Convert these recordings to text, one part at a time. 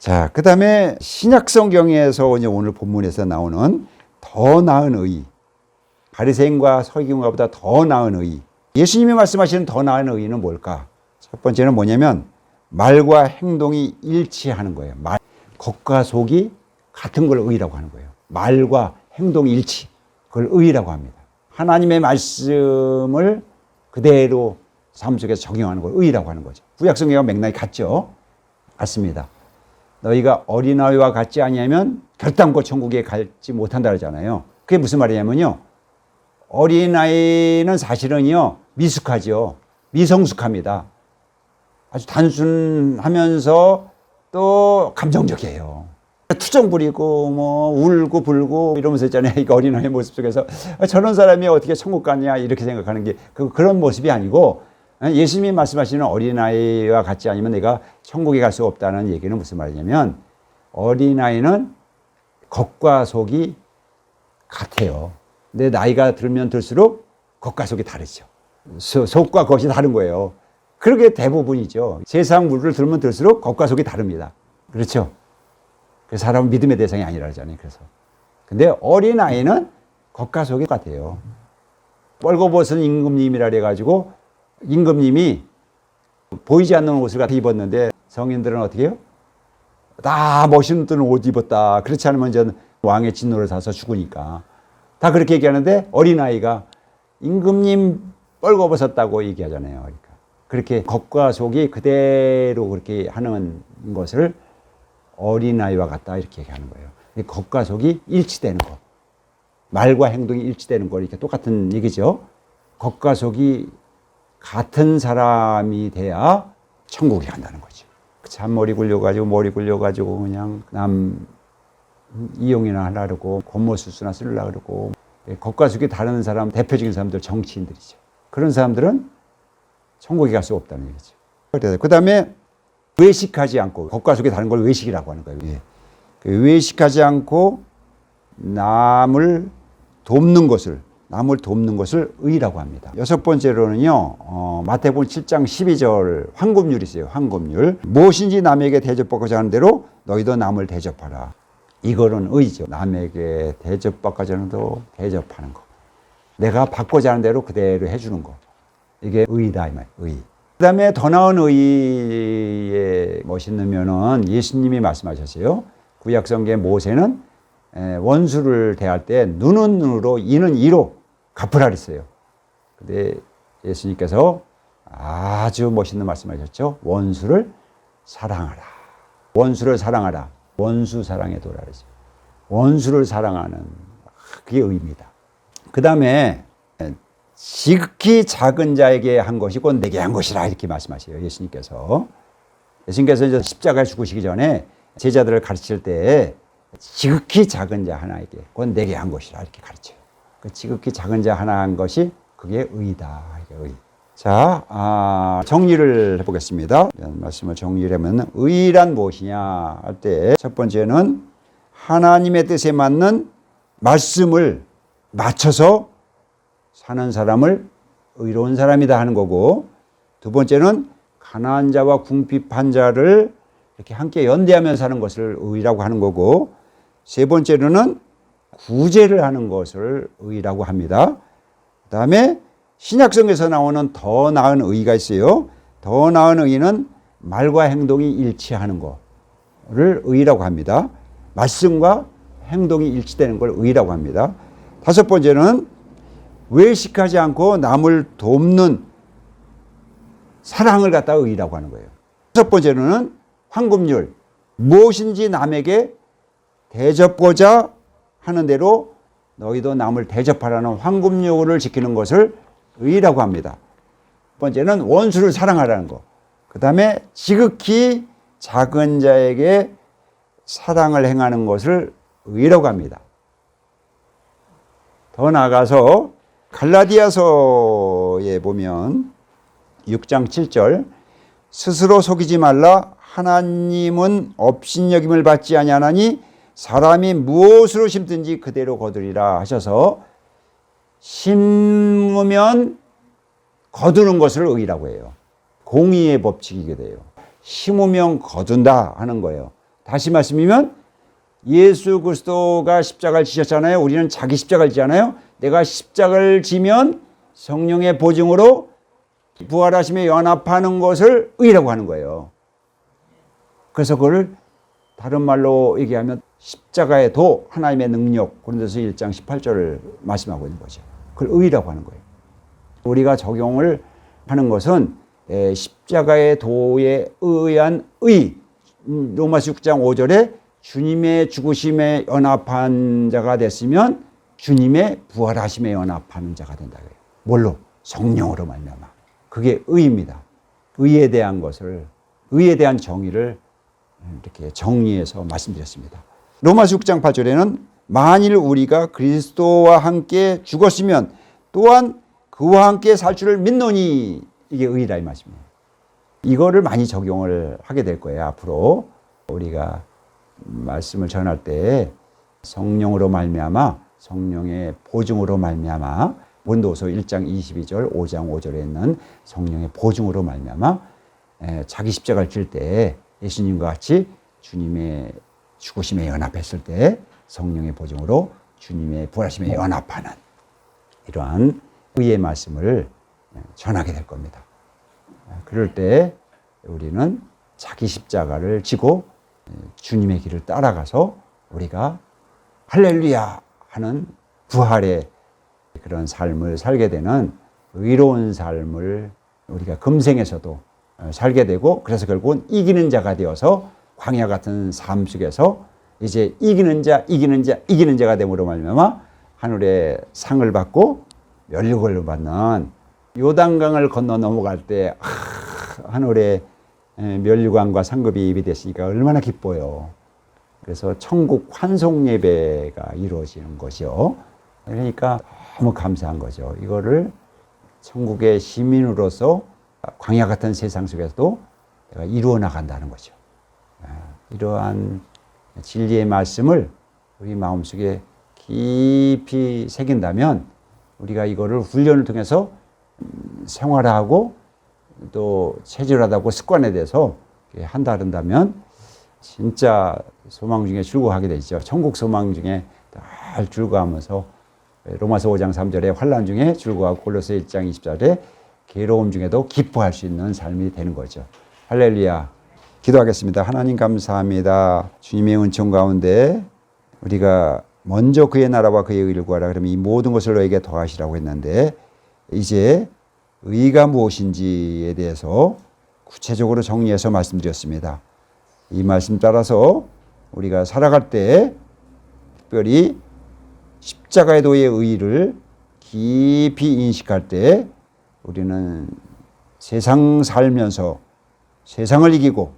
자, 그 다음에 신약성경에서 이제 오늘 본문에서 나오는 더 나은 의, 바리새인과 서기관보다 더 나은 의. 예수님이 말씀하시는 더 나은 의는 뭘까? 첫 번째는 뭐냐면 말과 행동이 일치하는 거예요. 겉과 속이 같은 걸 의라고 하는 거예요. 말과 행동 일치, 그걸 의라고 합니다. 하나님의 말씀을 그대로 삶 속에서 적용하는 걸 의라고 하는 거죠. 구약성경과 맥락이 같죠? 같습니다. 너희가 어린아이와 같지 아니하면 결단코 천국에 갈지 못한다 그러잖아요. 그게 무슨 말이냐면요, 어린아이는 사실은요 미숙하죠. 미성숙합니다. 아주 단순하면서 또 감정적이에요. 투정 부리고 뭐 울고 불고 이러면서 있잖아요. 이 어린아이의 모습 속에서 저런 사람이 어떻게 천국 가냐 이렇게 생각하는 게 그런 모습이 아니고, 예수님이 말씀하시는 어린아이와 같지 않으면 내가 천국에 갈 수 없다는 얘기는 무슨 말이냐면, 어린아이는 겉과 속이 같아요. 근데 나이가 들면 들수록 겉과 속이 다르죠. 속과 겉이 다른 거예요. 그렇게 대부분이죠. 세상 물을 들면 들수록 겉과 속이 다릅니다. 그렇죠? 그래서 사람은 믿음의 대상이 아니라 하잖아요. 그래서. 근데 어린아이는 겉과 속이 같아요. 뻘거벗은 임금님이라 그래가지고 임금님이 보이지 않는 옷을 갖다 입었는데 성인들은 어떻게 해요? 다 멋있는 옷 입었다. 그렇지 않으면 이제 왕의 진노를 사서 죽으니까. 다 그렇게 얘기하는데 어린아이가 임금님 뻘거벗었다고 얘기하잖아요. 그러니까 그렇게 겉과 속이 그대로 그렇게 하는 것을 어린아이와 같다 이렇게 얘기하는 거예요. 겉과 속이 일치되는 거, 말과 행동이 일치되는 거, 이렇게 똑같은 얘기죠. 겉과 속이 같은 사람이 돼야 천국에 간다는 거죠. 잔머리 머리 굴려가지고 그냥 남 이용이나 하려고 겉모술수나 쓰려고 그러고, 겉과 속이 다른 사람, 대표적인 사람들 정치인들이죠. 그런 사람들은 천국에 갈 수 없다는 얘기죠. 그 다음에 외식하지 않고, 겉과 속이 다른 걸 외식이라고 하는 거예요. 외식하지 않고 남을 돕는 것을 의라고 합니다. 여섯 번째로는요, 마태복음 7장 12절 황금률이 있어요. 황금률. 무엇인지 남에게 대접받고자 하는 대로 너희도 남을 대접하라. 이거는 의죠. 남에게 대접받고자 하는 대로 대접하는 거. 내가 받고자 하는 대로 그대로 해주는 거. 이게 의다 이 말. 의. 그 다음에 더 나은 의의 멋있느면은 예수님이 말씀하셨어요. 구약성경 모세는 원수를 대할 때 눈은 눈으로 이는 이로 갚으라 그랬어요. 근데 예수님께서 아주 멋있는 말씀하셨죠. 원수를 사랑하라. 원수를 사랑하라. 원수 사랑에 도라 그랬어요. 원수를 사랑하는, 그게 의입니다. 그 다음에 지극히 작은 자에게 한 것이 곧 내게 한 것이라 이렇게 말씀하세요. 예수님께서 이제 십자가에 죽으시기 전에 제자들을 가르칠 때 지극히 작은 자 하나에게 곧 내게 한 것이라 이렇게 가르쳐요. 그 지극히 작은 자 하나 한 것이 그게 의다. 이게 의. 자, 정리를 해보겠습니다. 말씀을 정리를 하면 의란 무엇이냐 할 때 첫 번째는 하나님의 뜻에 맞는 말씀을 맞춰서 사는 사람을 의로운 사람이다 하는 거고, 두 번째는 가난한 자와 궁핍한 자를 이렇게 함께 연대하면서 사는 것을 의라고 하는 거고, 세 번째로는 구제를 하는 것을 의라고 합니다. 그 다음에 신약성에서 나오는 더 나은 의가 있어요. 더 나은 의는 말과 행동이 일치하는 것을 의라고 합니다. 말씀과 행동이 일치되는 걸 의라고 합니다. 다섯 번째는 외식하지 않고 남을 돕는 사랑을 갖다 의라고 하는 거예요. 여섯 번째로는 황금률, 무엇인지 남에게 대접하고자 하는 대로 너희도 남을 대접하라는 황금률을 지키는 것을 의라고 합니다. 첫 번째는 원수를 사랑하라는 거. 그 다음에 지극히 작은 자에게 사랑을 행하는 것을 의라고 합니다. 더 나아가서 갈라디아서에 보면 6장 7절 스스로 속이지 말라. 하나님은 업신여김을 받지 아니하나니 사람이 무엇으로 심든지 그대로 거두리라 하셔서, 심으면 거두는 것을 의라고 해요. 공의의 법칙이게 돼요. 심으면 거둔다 하는 거예요. 다시 말씀이면 예수 그리스도가 십자가를 지셨잖아요. 우리는 자기 십자가를 지잖아요. 내가 십자가를 지면 성령의 보증으로 부활하심에 연합하는 것을 의라고 하는 거예요. 그래서 그걸 다른 말로 얘기하면 십자가의 도, 하나님의 능력, 고린도서 1장 18절을 말씀하고 있는 거죠. 그걸 의라고 하는 거예요. 우리가 적용을 하는 것은 십자가의 도에 의한 의, 로마서 6장 5절에 주님의 죽으심에 연합한 자가 됐으면 주님의 부활하심에 연합하는 자가 된다. 뭘로? 성령으로 말미암아. 그게 의입니다. 의에 대한 것을, 의에 대한 정의를 이렇게 정리해서 말씀드렸습니다. 로마서 6장 8절에는 만일 우리가 그리스도와 함께 죽었으면 또한 그와 함께 살 줄을 믿노니, 이게 의라 이 말씀이에요. 이거를 많이 적용을 하게 될 거예요. 앞으로 우리가 말씀을 전할 때 성령으로 말미암아, 성령의 보증으로 말미암아, 고린도후서 1장 22절, 5장 5절에 있는 성령의 보증으로 말미암아 자기 십자가를 질 때 예수님과 같이 주님의 죽으심에 연합했을 때 성령의 보증으로 주님의 부활하심에 연합하는 이러한 의의 말씀을 전하게 될 겁니다. 그럴 때 우리는 자기 십자가를 지고 주님의 길을 따라가서 우리가 할렐루야 하는 부활의 그런 삶을 살게 되는 의로운 삶을 우리가 금생에서도 살게 되고, 그래서 결국은 이기는 자가 되어서 광야 같은 삶 속에서 이제 이기는 자가 됨으로 말미암아 하늘의 상을 받고 면류관을 받는, 요단강을 건너 넘어갈 때 하늘의 면류관과 상급이 입이 됐으니까 얼마나 기뻐요. 그래서 천국 환송 예배가 이루어지는 것이요. 그러니까 너무 감사한 거죠. 이거를 천국의 시민으로서 광야 같은 세상 속에서도 내가 이루어 나간다는 거죠. 이러한 진리의 말씀을 우리 마음속에 깊이 새긴다면 우리가 이거를 훈련을 통해서 생활하고 또 체질하다고 습관에 대해서 한다면 진짜 소망 중에 즐거워하게 되죠. 천국 소망 중에 늘 즐거워하면서 로마서 5장 3절에 환난 중에 즐거워하고 골로새 1장 20절에 괴로움 중에도 기뻐할 수 있는 삶이 되는 거죠. 할렐루야. 기도하겠습니다. 하나님 감사합니다. 주님의 은총 가운데 우리가 먼저 그의 나라와 그의 의를 구하라 그러면 이 모든 것을 너에게 더하시라고 했는데, 이제 의가 무엇인지에 대해서 구체적으로 정리해서 말씀드렸습니다. 이 말씀 따라서 우리가 살아갈 때 특별히 십자가의 도의 의의를 깊이 인식할 때 우리는 세상 살면서 세상을 이기고,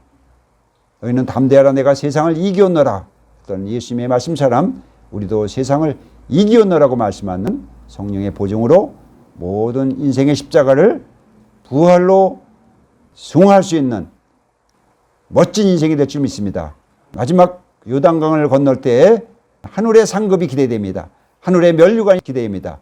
너희는 담대하라 내가 세상을 이기었노라 했던 예수님의 말씀처럼 우리도 세상을 이기었노라고 말씀하는 성령의 보증으로 모든 인생의 십자가를 부활로 승화할 수 있는 멋진 인생이 될 줄 믿습니다. 마지막 요단강을 건널 때 하늘의 상급이 기대됩니다. 하늘의 면류관이 기대됩니다.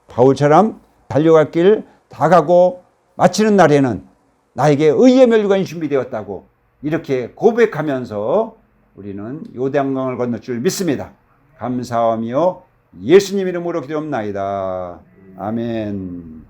바울처럼 달려갈 길 다 가고 마치는 날에는 나에게 의의 면류관이 준비되었다고 이렇게 고백하면서 우리는 요단강을 건널 줄 믿습니다. 감사하며 예수님 이름으로 기도합나이다. 아멘.